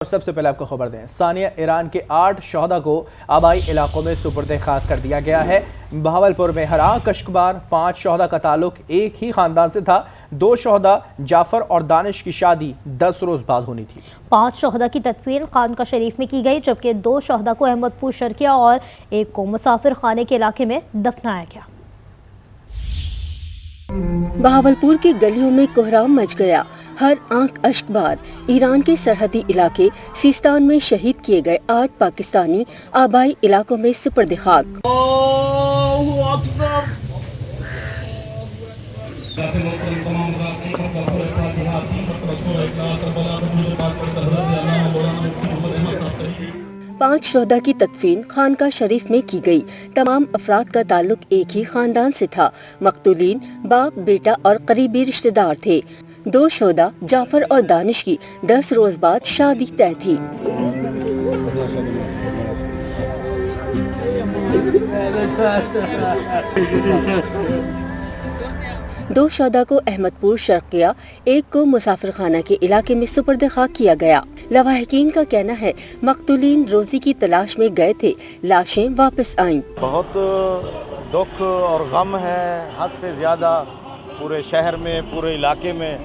سب سے پہلے آپ کو خبر دیں، ثانیہ ایران کے 8 شہداء کو آبائی علاقوں میں سپرد خاک کر دیا گیا ہے۔ بہاولپور میں ہر آنکھ اشکبار 5 شہداء کا تعلق ایک ہی خاندان سے تھا۔ 2 شہداء جعفر اور دانش کی شادی 10 روز بعد ہونی تھی۔ 5 شہداء کی تدفین خانقاہ شریف میں کی گئی، جبکہ 2 شہداء کو احمد پور شرقیہ اور ایک کو مسافر خانے کے علاقے میں دفنایا گیا۔ بہاولپور کی گلیوں میں کوہرام مچ گیا، ہر آنکھ اشکبار۔ ایران کے سرحدی علاقے سیستان میں شہید کیے گئے 8 پاکستانی آبائی علاقوں میں سپرد خاک۔ پانچ شہداء کی تدفین خانقاہ شریف میں کی گئی۔ تمام افراد کا تعلق ایک ہی خاندان سے تھا۔ مقتولین باپ، بیٹا اور قریبی رشتہ دار تھے۔ 2 شہداء جعفر اور دانش کی 10 روز بعد شادی طے تھی۔ دو شہداء کو احمد پور شرقیہ، ایک کو مسافر خانہ کے علاقے میں سپرد خاک کیا گیا۔ لواحقین کا کہنا ہے مقتولین روزی کی تلاش میں گئے تھے، لاشیں واپس آئیں۔ بہت دکھ اور غم ہے، حد سے زیادہ پورے شہر میں، پورے علاقے میں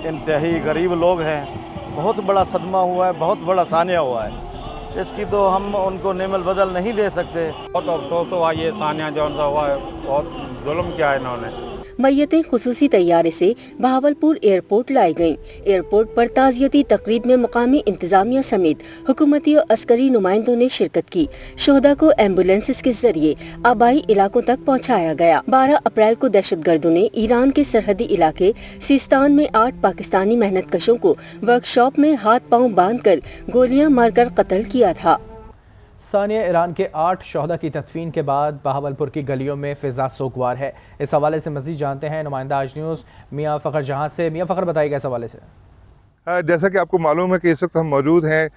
انتہائی غریب لوگ ہیں۔ بہت بڑا صدمہ ہوا ہے، بہت بڑا ثانیہ ہوا ہے، اس کی تو ہم ان کو نعم البدل نہیں دے سکتے۔ بہت افسوس ہوا، یہ ثانیہ جو ہوا ہے بہت ظلم کیا ہے انہوں نے۔ میتیں خصوصی طیارے سے بہاولپور ایئرپورٹ لائی گئیں۔ ایئرپورٹ پر تعزیتی تقریب میں مقامی انتظامیہ سمیت حکومتی اور عسکری نمائندوں نے شرکت کی۔ شہداء کو ایمبولینسز کے ذریعے آبائی علاقوں تک پہنچایا گیا۔ 12 اپریل کو دہشت گردوں نے ایران کے سرحدی علاقے سیستان میں 8 پاکستانی محنت کشوں کو ورکشاپ میں ہاتھ پاؤں باندھ کر گولیاں مار کر قتل کیا تھا۔ ثانیہ ایران کے 8 شہداء کی تدفین کے بعد بہاولپور کی گلیوں میں فضا سوگوار ہے۔ اس حوالے سے مزید جانتے ہیں نمائندہ آج نیوز میاں فخر جہاں سے۔ میاں فخر، بتائیے گا اس حوالے سے۔ جیسا کہ آپ کو معلوم ہے کہ اس وقت ہم موجود ہیں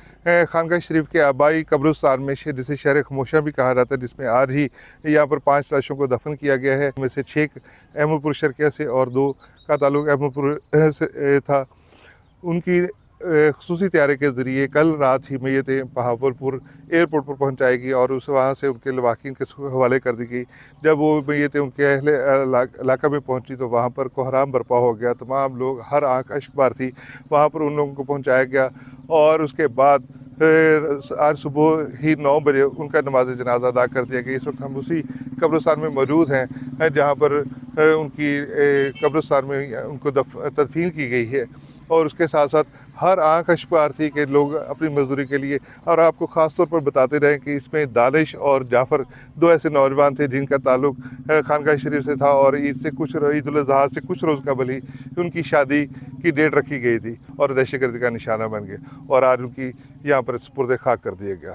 خانقاہ شریف کے آبائی قبرستان میں، جسے شہر خاموشیاں بھی کہا جاتا ہے، جس میں آج ہی یہاں پر 5 لاشوں کو دفن کیا گیا ہے۔ ان میں سے 6 احمد پور شرقیہ سے اور 2 کا تعلق احمد پور سے تھا۔ ان کی خصوصی طیارے کے ذریعے کل رات ہی میتیں بہاولپور ایئرپورٹ پر پہنچائی گئی اور وہاں سے ان کے لواحقین کے حوالے کر دی گئی۔ جب وہ میتیں ان کے اہل علاقہ میں پہنچی تو وہاں پر کوہرام برپا ہو گیا، تمام لوگ، ہر آنکھ اشکبار تھی۔ وہاں پر ان لوگوں کو پہنچایا گیا اور اس کے بعد آج صبح ہی 9 بجے ان کا نماز جنازہ ادا کر دیا گیا۔ اس وقت ہم اسی قبرستان میں موجود ہیں جہاں پر ان کی قبرستان میں ان کو تدفین کی گئی ہے، اور اس کے ساتھ ساتھ ہر آنکھ اشکبار تھی کہ لوگ اپنی مزدوری کے لیے، اور آپ کو خاص طور پر بتاتے رہیں کہ اس میں دانش اور جعفر 2 ایسے نوجوان تھے جن کا تعلق خانقاہ شریف سے تھا، اور عید الاضحیٰ سے کچھ روز قبل ہی ان کی شادی کی ڈیٹ رکھی گئی تھی اور دہشت گردی کا نشانہ بن گئے، اور آج ان کی یہاں پر سپرد خاک کر دیا گیا۔